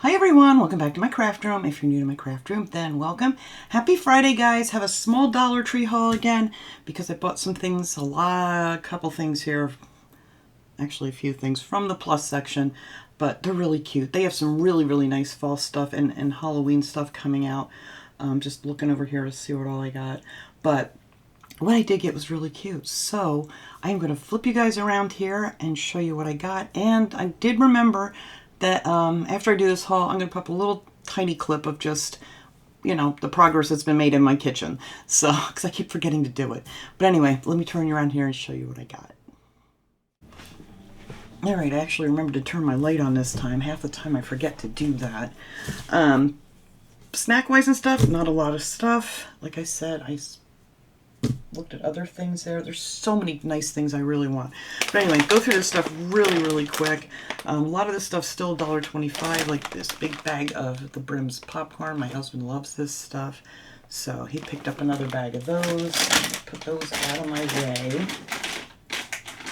Hi everyone, welcome back to my craft room. If you're new to my craft room, then welcome. Happy Friday, guys. Have a small Dollar Tree haul again because I bought some things, a couple things here. Actually, a few things from the plus section, but they're really cute. They have some really nice fall stuff and Halloween stuff coming out. Just looking over here to see what all I got. But what I did get was really cute. So I'm going to flip you guys around here and show you what I got. And I did remember that after I do this haul, I'm going to put up a little tiny clip of just, you know, the progress that's been made in my kitchen. So, because I keep forgetting to do it. But anyway, let me turn you around here and show you what I got. Alright, I actually remembered to turn my light on this time. Half the time I forget to do that. Snack-wise and stuff, not a lot of stuff. Like I said, I looked at other things there. There's so many nice things I really want. But anyway, go through this stuff really quick. A lot of this stuff's still $1.25, like this big bag of the Brim's popcorn. My husband loves this stuff. So he picked up another bag of those. Put those out of my way.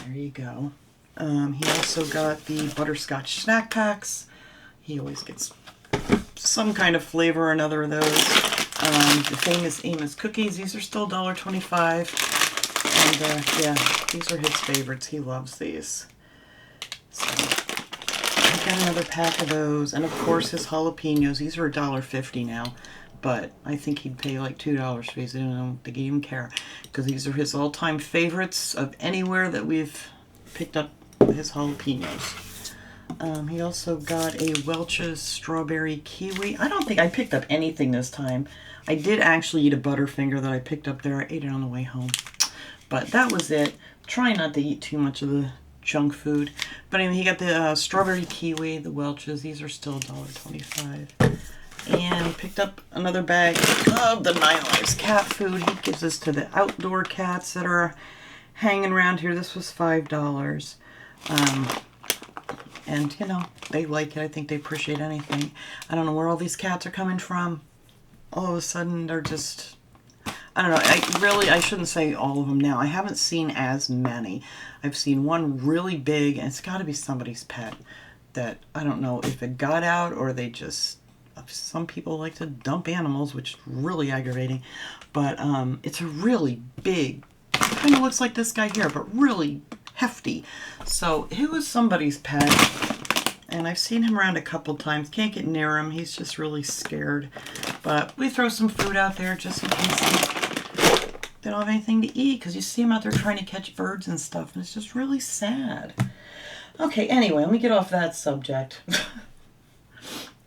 There you go. He also got the butterscotch snack packs. He always gets some kind of flavor or another of those. The famous Amos cookies, these are still $1.25. And yeah, these are his favorites. He loves these. So I got another pack of those. And of course his jalapenos, these are $1.50 now. But I think he'd pay like $2 for these. I don't think he'd even care. Because these are his all-time favorites of anywhere that we've picked up his jalapenos. He also got a Welch's strawberry kiwi. I don't think I picked up anything this time. I did actually eat a Butterfinger that I picked up there. I ate it on the way home. But that was it. Try not to eat too much of the junk food. But anyway, he got the strawberry kiwi, the Welch's. These are still $1.25. And picked up another bag of the 9 Lives cat food. He gives this to the outdoor cats that are hanging around here. This was $5. And, you know, they like it. I think they appreciate anything. I don't know where all these cats are coming from. All of a sudden, they're just... I don't know. I shouldn't say all of them now. I haven't seen as many. I've seen one really big, and it's got to be somebody's pet that, I don't know if it got out or they just... Some people like to dump animals, which is really aggravating. But it's a really big... Kind of looks like this guy here, but really hefty. So it was somebody's pet, and I've seen him around a couple times. Can't get near him. He's just really scared. But we throw some food out there just in case they don't have anything to eat, because you see him out there trying to catch birds and stuff, and it's just really sad. Okay, anyway, let me get off that subject.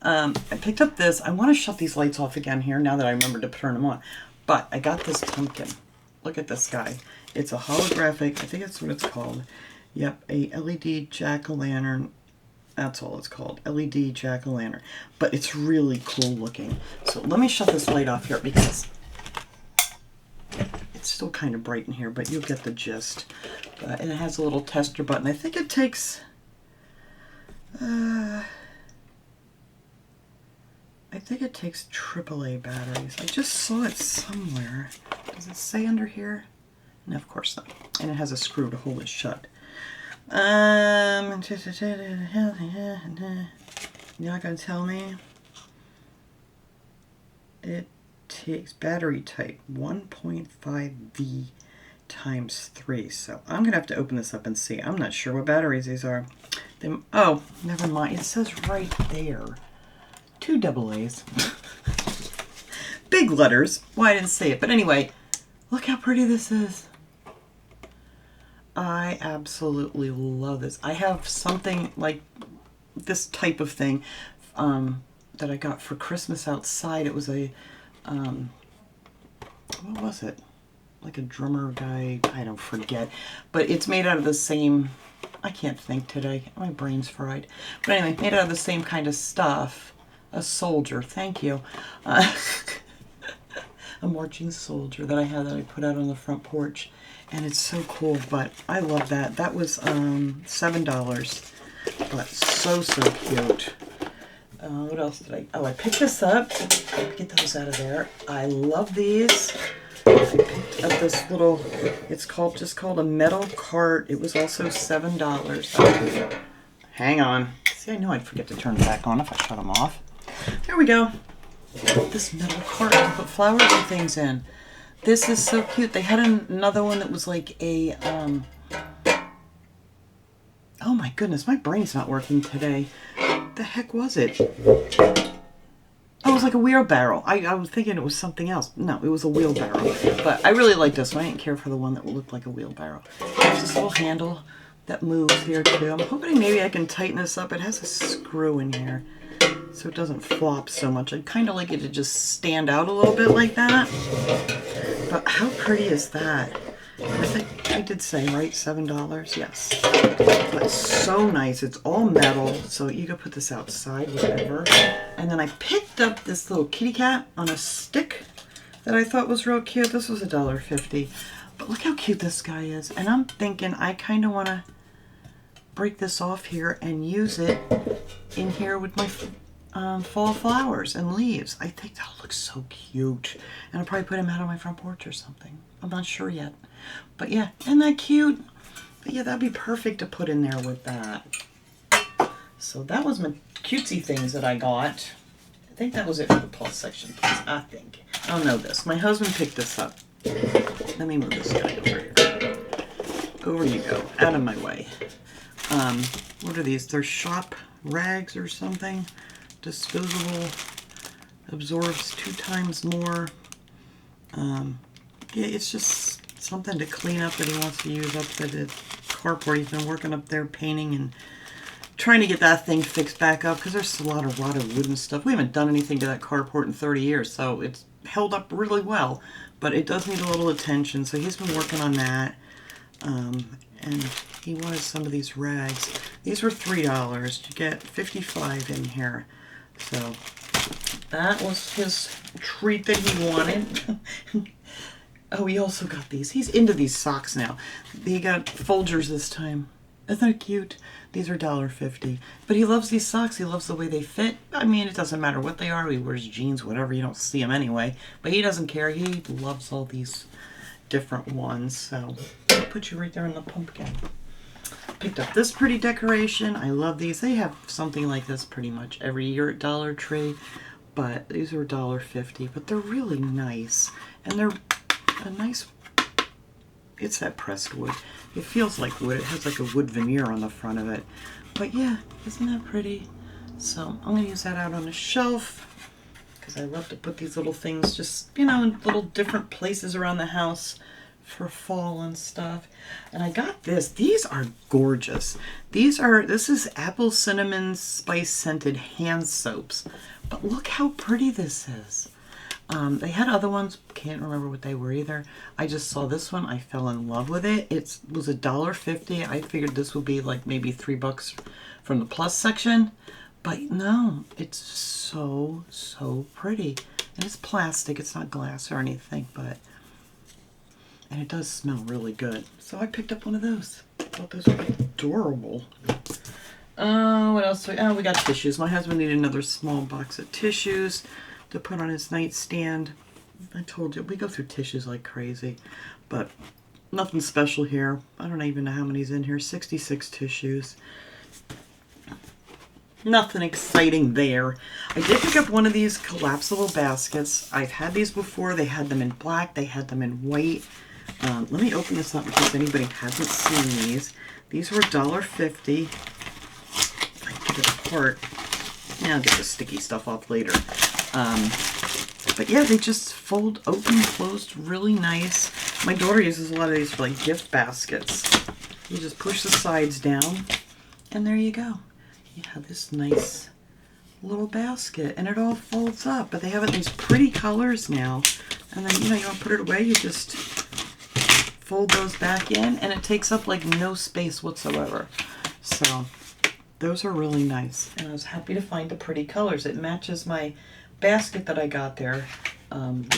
I picked up this. I want to shut these lights off again here now that I remembered to turn them on. But I got this pumpkin. Look at this guy. It's a holographic, I think that's what it's called. Yep, a LED jack-o'-lantern. That's all it's called, LED jack-o'-lantern. But it's really cool looking. So let me shut this light off here because it's still kind of bright in here, but you'll get the gist. And it has a little tester button. I think it takes... I think it takes AAA batteries. I just saw it somewhere. Does it say under here? No, of course not. And it has a screw to hold it shut. You're not going to tell me? It takes battery type 1.5V times 3. So I'm going to have to open this up and see. I'm not sure what batteries these are. Oh, never mind. It says right there. 2 AA's. Big letters. Why I didn't say it. But anyway, look how pretty this is. I absolutely love this. I have something like this type of thing that I got for Christmas outside. It was a, what was it? Like a drummer guy. I don't forget. But it's made out of the same, I can't think today. My brain's fried. But anyway, made out of the same kind of stuff. A soldier, thank you. A marching soldier that I had that I put out on the front porch. And it's so cool, but I love that. That was $7, but so cute. What else did I picked this up. Get those out of there. I love these. I picked up this little, it's just called a metal cart. It was also $7. Hang on. See, I knew I'd forget to turn it back on if I shut them off. There we go. This metal cart to put flowers and things in. This is so cute. They had another one that was like a, oh my goodness, my brain's not working today. What the heck was it? Oh, it was like a wheelbarrow. I was thinking it was something else. No, it was a wheelbarrow. But I really like this one. I didn't care for the one that looked like a wheelbarrow. There's this little handle that moves here too. I'm hoping maybe I can tighten this up. It has a screw in here so it doesn't flop so much. I'd kind of like it to just stand out a little bit like that. But how pretty is that? I think I did say, right? $7? Yes. But it's so nice. It's all metal, so you could put this outside, whatever. And then I picked up this little kitty cat on a stick that I thought was real cute. This was $1.50. But look how cute this guy is. And I'm thinking I kind of want to break this off here and use it in here with my fall flowers and leaves. I think that looks so cute. And I'll probably put him out on my front porch or something. I'm not sure yet. But yeah, isn't that cute? But yeah, that'd be perfect to put in there with that. So that was my cutesy things that I got. I think that was it for the plus section, I think. I don't know this. My husband picked this up. Let me move this guy over here. Over you go. Out of my way. What are these? They're shop rags or something. Disposable. Absorbs 2 times more. Yeah, it's just something to clean up that he wants to use up at the carport. He's been working up there painting and trying to get that thing fixed back up because there's a lot of wooden stuff. We haven't done anything to that carport in 30 years, so it's held up really well, but it does need a little attention, so he's been working on that. And he wanted some of these rags. These were $3. You get 55 in here. So that was his treat that he wanted. Oh, he also got these. He's into these socks now. He got Folgers this time. Isn't that cute? These are $1.50. But he loves these socks. He loves the way they fit. I mean, it doesn't matter what they are. He wears jeans, whatever. You don't see him anyway. But he doesn't care. He loves all these different ones. So I'll put you right there in the pumpkin. Picked up this pretty decoration. I love these. They have something like this pretty much every year at Dollar Tree. But these are $1.50. But they're really nice. And they're a nice, it's that pressed wood. It feels like wood. It has like a wood veneer on the front of it. But yeah, isn't that pretty? So I'm going to use that out on the shelf because I love to put these little things just, you know, in little different places around the house for fall and stuff. And I got this. These are gorgeous. This is apple cinnamon spice scented hand soaps. But look how pretty this is. They had other ones, can't remember what they were either. I just saw this one, I fell in love with it. It was $1.50. I figured this would be like maybe $3 from the plus section. But no, it's so, so pretty. And it's plastic, it's not glass or anything, and it does smell really good. So I picked up one of those. I thought those were adorable. What else? We got tissues. My husband needed another small box of tissues to put on his nightstand. I told you, we go through tissues like crazy, but nothing special here. I don't even know how many's in here. 66 tissues. Nothing exciting there. I did pick up one of these collapsible baskets. I've had these before. They had them in black. They had them in white. Let me open this up in case anybody hasn't seen these. These were $1.50. I can get it apart. Yeah, I'll get the sticky stuff off later. But yeah, they just fold open, closed, really nice. My daughter uses a lot of these for like gift baskets. You just push the sides down, and there you go. You have this nice little basket, and it all folds up. But they have it in these pretty colors now. And then, you know, you want to put it away, you just fold those back in, and it takes up like no space whatsoever. So those are really nice, and I was happy to find the pretty colors. It matches my basket that I got there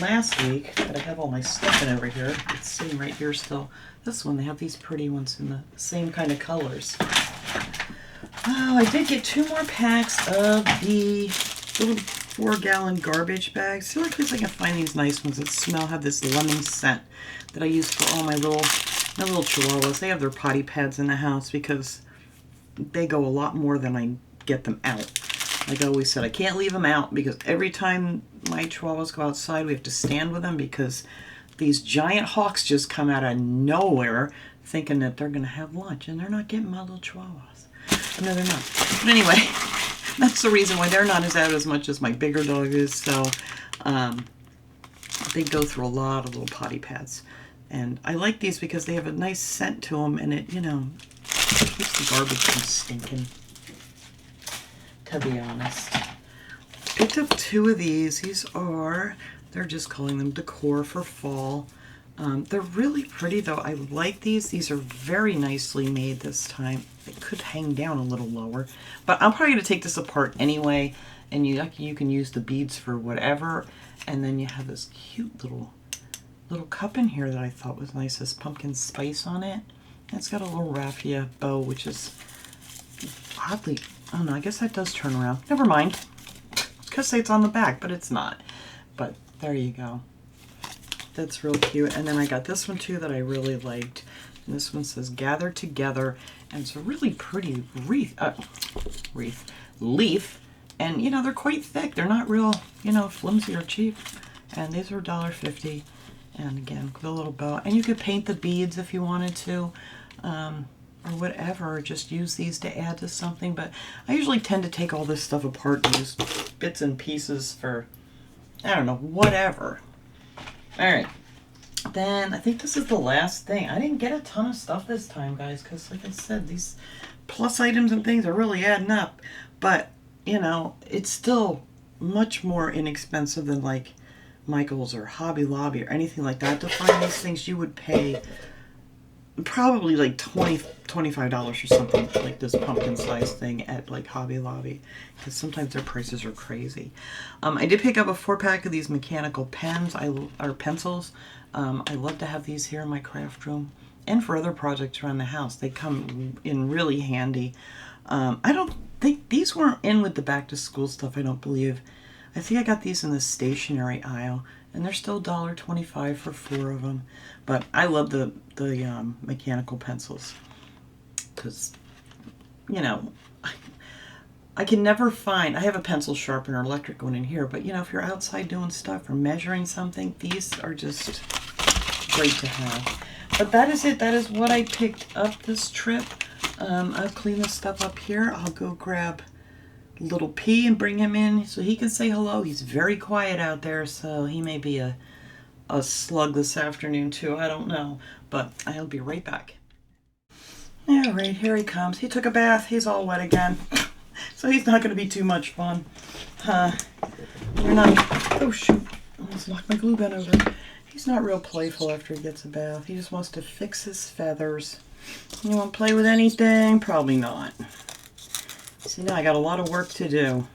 last week that I have all my stuff in over here. It's sitting right here still. This one, they have these pretty ones in the same kind of colors. Oh, I did get 2 more packs of the little 4-gallon garbage bags. See if I can find these nice ones that have this lemon scent that I use for all my little chihuahuas. They have their potty pads in the house because they go a lot more than I get them out. Like I always said, I can't leave them out because every time my chihuahuas go outside, we have to stand with them because these giant hawks just come out of nowhere thinking that they're going to have lunch, and they're not getting my little chihuahuas. No, they're not. But anyway, that's the reason why they're not out as much as my bigger dog is. So they go through a lot of little potty pads. And I like these because they have a nice scent to them, and it, you know, keeps the garbage from stinking, to be honest. Picked up 2 of these. These are, they're just calling them decor for fall. They're really pretty though. I like these. These are very nicely made this time. It could hang down a little lower, but I'm probably going to take this apart anyway, and you can use the beads for whatever. And then you have this cute little cup in here that I thought was nice. This pumpkin spice on it. And it's got a little raffia bow, which is oddly, I don't know, I guess that does turn around. Never mind. I was gonna say it's on the back, but it's not. But there you go. That's real cute. And then I got this one too that I really liked. And this one says Gather Together. And it's a really pretty leaf. And, you know, they're quite thick. They're not real, you know, flimsy or cheap. And these are $1.50. And again, the little bow. And you could paint the beads if you wanted to. Or whatever. Just use these to add to something. But I usually tend to take all this stuff apart and use bits and pieces for, I don't know, whatever. Alright, then I think this is the last thing. I didn't get a ton of stuff this time, guys, because like I said, these plus items and things are really adding up. But, you know, it's still much more inexpensive than like Michael's or Hobby Lobby or anything like that. To find these things, you would pay probably like $25 or something, like this pumpkin size thing at like Hobby Lobby, because sometimes their prices are crazy. I did pick up a 4-pack of these mechanical pens or pencils. I love to have these here in my craft room and for other projects around the house. They come in really handy. I don't think these weren't in with the back to school stuff, I don't believe. I think I got these in the stationery aisle, and they're still $1.25 for 4 of them. But I love the mechanical pencils because, you know, I can never find, I have a pencil sharpener, electric one in here, but, you know, if you're outside doing stuff or measuring something, these are just great to have. But that is it. That is what I picked up this trip. I'll clean this stuff up here. I'll go grab Little P and bring him in so he can say hello. He's very quiet out there, so he may be a slug this afternoon too. I don't know, but I'll be right back. All right, here he comes. He took a bath. He's all wet again, so he's not going to be too much fun. You're not. Oh shoot! I almost knocked my glue gun over. He's not real playful after he gets a bath. He just wants to fix his feathers. You want to play with anything? Probably not. See, now I got a lot of work to do.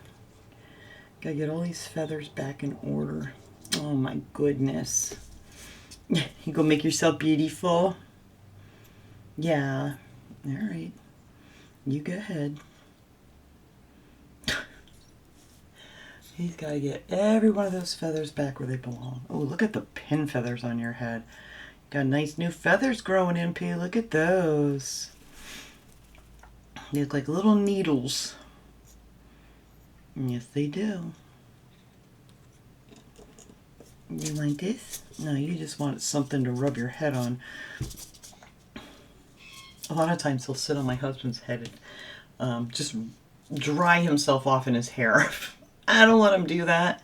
Gotta get all these feathers back in order. Oh my goodness. You gonna make yourself beautiful? Yeah. Alright. You go ahead. He's gotta get every one of those feathers back where they belong. Oh, look at the pin feathers on your head. Got nice new feathers growing in, P. Look at those. They look like little needles. Yes, they do. You like this? No, you just want something to rub your head on. A lot of times he'll sit on my husband's head and just dry himself off in his hair. I don't let him do that.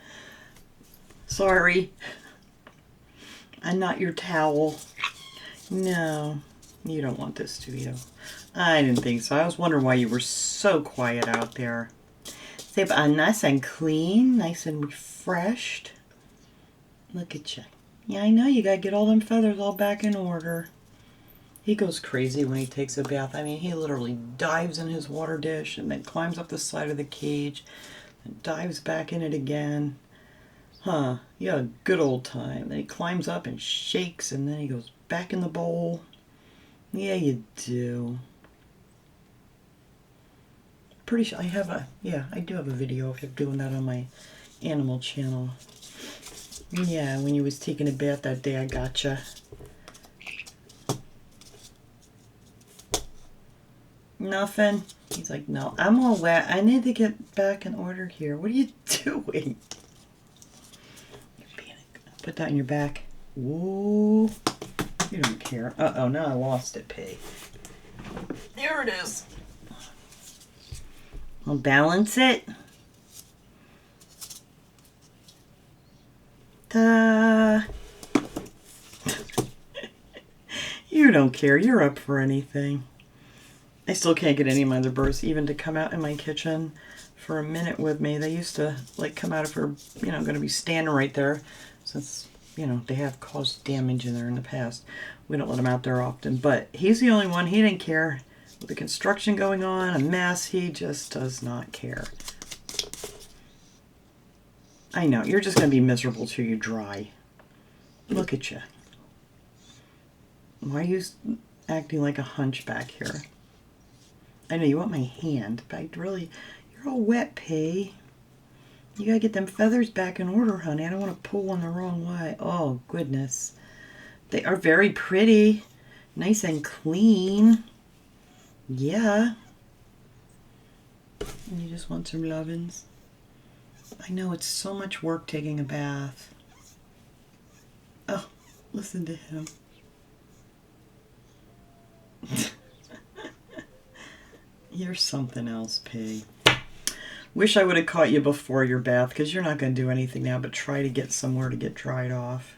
Sorry. I'm not your towel. No, you don't want this, do you? I didn't think so. I was wondering why you were so quiet out there. Say, but nice and clean, nice and refreshed. Look at you. Yeah, I know. You gotta get all them feathers all back in order. He goes crazy when he takes a bath. I mean, he literally dives in his water dish and then climbs up the side of the cage and dives back in it again. Huh. You had a good old time. Then he climbs up and shakes and then he goes back in the bowl. Yeah, you do. Pretty sure I have I do have a video of him doing that on my animal channel. Yeah, when you was taking a bath that day, I gotcha. Nothing. He's like, no, I'm all wet. I need to get back in order here. What are you doing? Put that in your back. Whoa. You don't care. Uh-oh, now I lost it, P. There it is. I'll balance it. Ta. You don't care. You're up for anything. I still can't get any of my other birds even to come out in my kitchen for a minute with me. They used to like come out if we're, going to be standing right there, since, they have caused damage in there in the past. We don't let them out there often, but he's the only one. He didn't care. With the construction going on, a mess, he just does not care. I know, you're just going to be miserable till you dry. Look at you. Why are you acting like a hunchback here? I know you want my hand, but you're all wet, P. You gotta get them feathers back in order, honey. I don't want to pull one the wrong way. Oh, goodness. They are very pretty. Nice and clean. Yeah. And you just want some lovin's. I know, it's so much work taking a bath. Oh, listen to him. You're something else, P. Wish I would have caught you before your bath, because you're not going to do anything now but try to get somewhere to get dried off.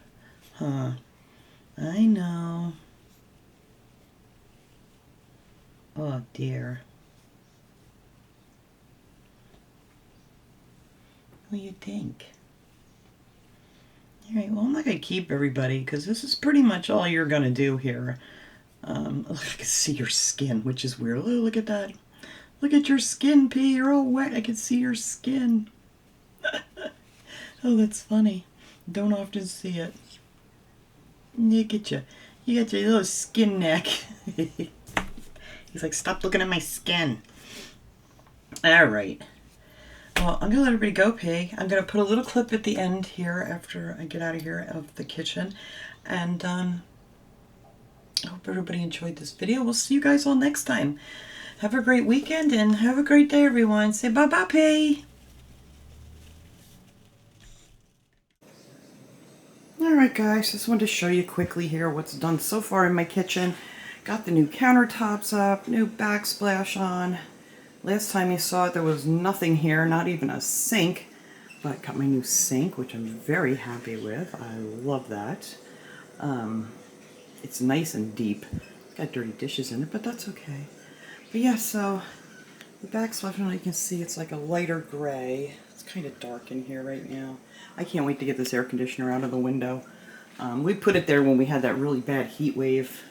Huh. I know. Oh, dear. What do you think? All right, well, I'm not going to keep everybody, because this is pretty much all you're going to do here. I can see your skin, which is weird. Oh, look at that. Look at your skin, P. You're all wet. I can see your skin. Oh, that's funny. Don't often see it. Look at you. You got your little skin neck. He's like, stop looking at my skin. All right. Well, I'm going to let everybody go, P. I'm going to put a little clip at the end here after I get out of here of the kitchen. And I hope everybody enjoyed this video. We'll see you guys all next time. Have a great weekend and have a great day, everyone. Say bye-bye, P. Alright, guys. Just wanted to show you quickly here what's done so far in my kitchen. Got the new countertops up, new backsplash on. Last time you saw it, there was nothing here, not even a sink. But got my new sink, which I'm very happy with. I love that. It's nice and deep. It's got dirty dishes in it, but that's okay. But yeah, so the backsplash, you can see it's like a lighter gray. It's kind of dark in here right now. I can't wait to get this air conditioner out of the window. We put it there when we had that really bad heat wave.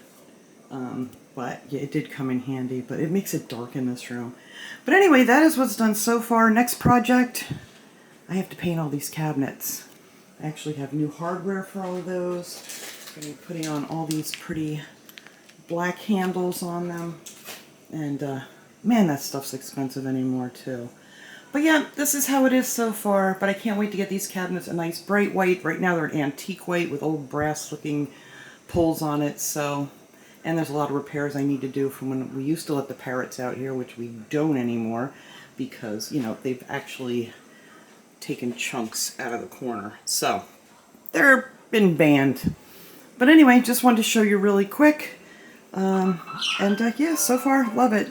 But yeah, it did come in handy, but it makes it dark in this room. But anyway, that is what's done so far. Next project, I have to paint all these cabinets. I actually have new hardware for all of those. I'm going to be putting on all these pretty black handles on them. And man, that stuff's expensive anymore too. But yeah, this is how it is so far. But I can't wait to get these cabinets a nice bright white. Right now they're an antique white with old brass looking pulls on it. So, and there's a lot of repairs I need to do from when we used to let the Parrots out here, which we don't anymore because, they've actually taken chunks out of the corner. So, they're been banned. But anyway, just wanted to show you really quick. Yeah, so far, love it.